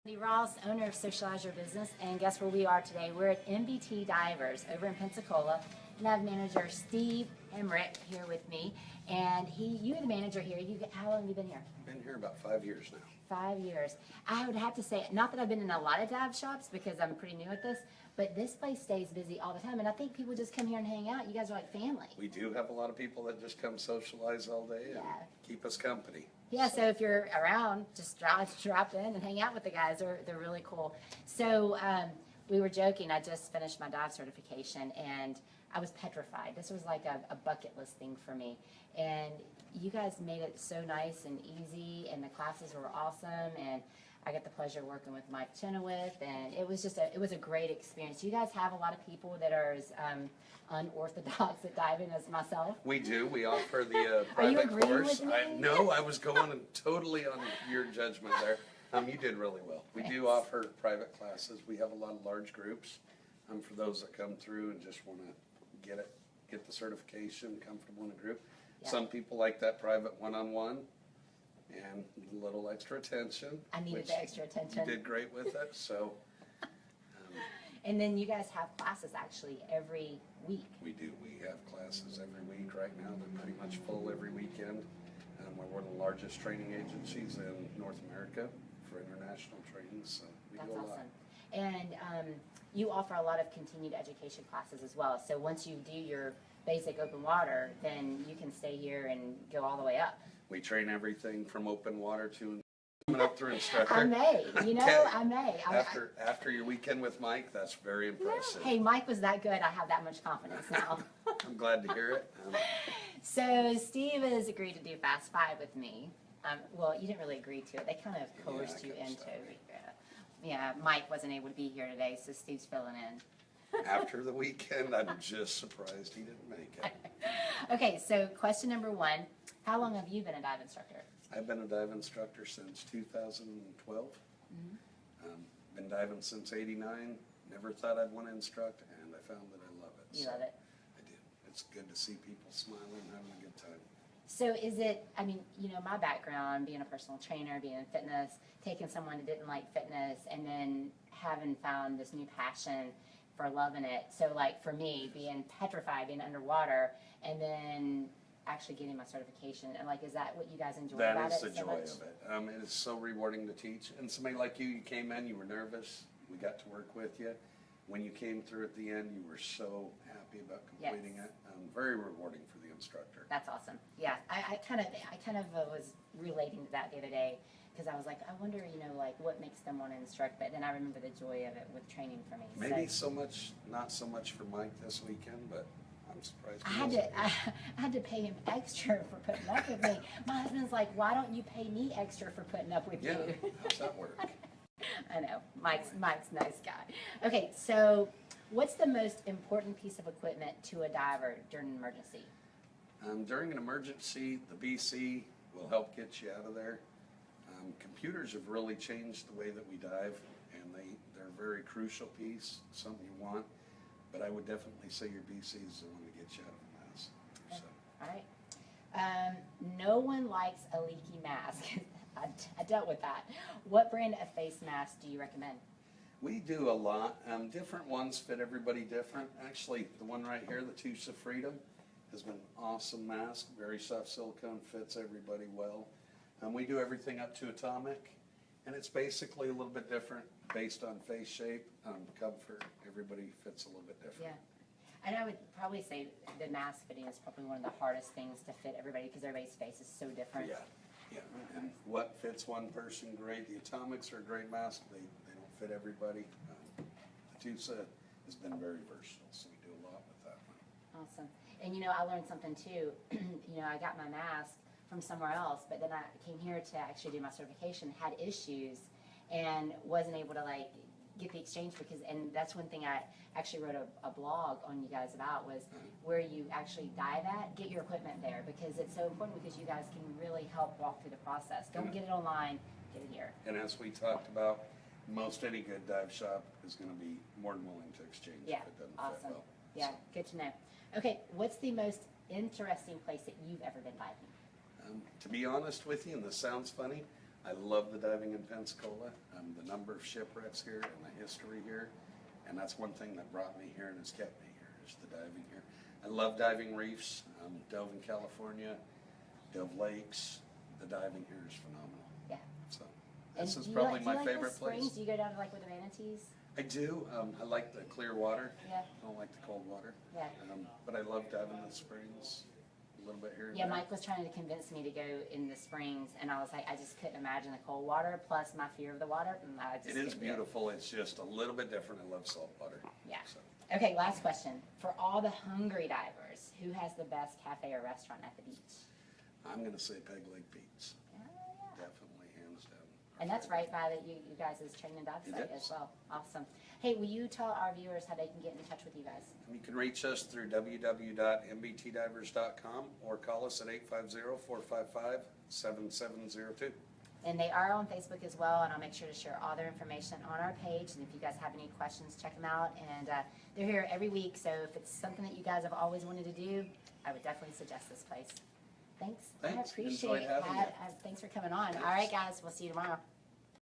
Andy Ross, owner of Socialize Business, and guess where we are today? We're at MBT Divers over in Pensacola, and I have manager Steve Hemmert here with me. And you're the manager here. How long have you been here? Been here about 5 years now. 5 years. I would have to say, not that I've been in a lot of dive shops because I'm pretty new at this, but this place stays busy all the time, and I think people just come here and hang out. You guys are like family. We do have a lot of people that just come socialize all day and keep us company. Yeah, so if you're around, just drop in and hang out with the guys. They're really cool. So we were joking. I just finished my dive certification, and I was petrified. This was like a bucket list thing for me. And you guys made it so nice and easy, and the classes were awesome. And I got the pleasure of working with Mike Chenoweth, and it was a great experience. You guys have a lot of people that are as unorthodox at diving as myself. We do. We offer the private Are you agreeing course. with me? No, I was going totally on your judgment there. You did really well. We do offer private classes. We have a lot of large groups for those that come through and just want to get the certification, comfortable in a group. Yeah. Some people like that private one-on-one and a little extra attention. I needed the extra attention. You did great with it, so. And then you guys have classes actually every week. We do. We have classes every week right now. They're pretty much full every weekend. We're one of the largest training agencies in North America for international training, so we do a lot. That's awesome. And you offer a lot of continued education classes as well. So once you do your basic open water, then you can stay here and go all the way up. We train everything from open water to coming up through instructor. I may, I may. After your weekend with Mike, that's very impressive. Hey, Mike was that good. I have that much confidence now. I'm glad to hear it. So Steve has agreed to do Fast 5 with me. Well, you didn't really agree to it. They kind of coerced you into it. Yeah, Mike wasn't able to be here today, so Steve's filling in. After the weekend, I'm just surprised he didn't make it. Okay, so question number 1. How long have you been a dive instructor? I've been a dive instructor since 2012. Been diving since '89. Never thought I'd want to instruct, and I found that I love it. You love it? I do. It's good to see people smiling and having a good time. So is it, I mean, my background, being a personal trainer, being in fitness, taking someone that didn't like fitness, and then having found this new passion for loving it. So like for me, being petrified, being underwater, and then actually getting my certification, and like, is that what you guys enjoy about it? That is the joy of it. It is so rewarding to teach. And somebody like you came in, you were nervous. We got to work with you. When you came through at the end, you were so happy about completing it. Very rewarding for the instructor. That's awesome. Yeah, I kind of was relating to that the other day, because I was like, I wonder, like what makes them want to instruct, but then I remember the joy of it with training for me. Maybe not so much for Mike this weekend, but I'm surprised. I had to pay him extra for putting up with me. My husband's like, why don't you pay me extra for putting up with you? How's that work? I know, Mike's a nice guy. Okay, so what's the most important piece of equipment to a diver during an emergency? During an emergency, the BC will help get you out of there. Computers have really changed the way that we dive, and they're a very crucial piece, something you want, but I would definitely say your BC is the one to get you out of the mask. Okay. So. All right. No one likes a leaky mask. I dealt with that. What brand of face mask do you recommend? We do a lot. Different ones fit everybody different. Actually, the one right here, the Tooth of Freedom, has been an awesome mask. Very soft silicone, fits everybody well. We do everything up to atomic, and it's basically a little bit different based on face shape, comfort. Everybody fits a little bit different. Yeah, and I would probably say the mask fitting is probably one of the hardest things to fit everybody, because everybody's face is so different. Yeah, and what fits one person great. The atomics are a great mask. They don't fit everybody. The Tusa has been very versatile, so we do a lot with that one. Awesome. And I learned something too. I got my mask from somewhere else, but then I came here to actually do my certification, had issues, and wasn't able to like get the exchange, and that's one thing I actually wrote a blog on you guys about, was where you actually dive at, get your equipment there, because it's so important, because you guys can really help walk through the process. Don't get it online, get it here. And as we talked about, most any good dive shop is going to be more than willing to exchange if it doesn't fit well. Yeah, good to know. Okay, what's the most interesting place that you've ever been diving? To be honest with you, and this sounds funny, I love the diving in Pensacola, the number of shipwrecks here and the history here, and that's one thing that brought me here and has kept me here, is the diving here. I love diving reefs, dove in California, dove lakes. The diving here is phenomenal. Yeah. So And this is do you probably like- do my you like favorite the springs? place. Do you go down to like with the manatees? I do. I like the clear water. Yeah. I don't like the cold water. Yeah. But I love diving in the springs a little bit here and Yeah, there. Mike was trying to convince me to go in the springs, and I was like, I just couldn't imagine the cold water, plus my fear of the water. And I just It is couldn't do beautiful. It's just a little bit different. I love salt water. Yeah. So, Okay, last question. For all the hungry divers, who has the best cafe or restaurant at the beach? I'm going to say Peg Leg Pete's. Oh, yeah. Definitely, hands down. And that's right by you guys' training and dive It site is. as well. Awesome. Hey, will you tell our viewers how they can get in touch with you guys? You can reach us through www.mbtdivers.com or call us at 850-455-7702. And they are on Facebook as well, and I'll make sure to share all their information on our page. And if you guys have any questions, check them out. And they're here every week, so if it's something that you guys have always wanted to do, I would definitely suggest this place. Thanks. Thanks. I appreciate Enjoyed having you. Thanks for coming on. All right, guys, we'll see you tomorrow.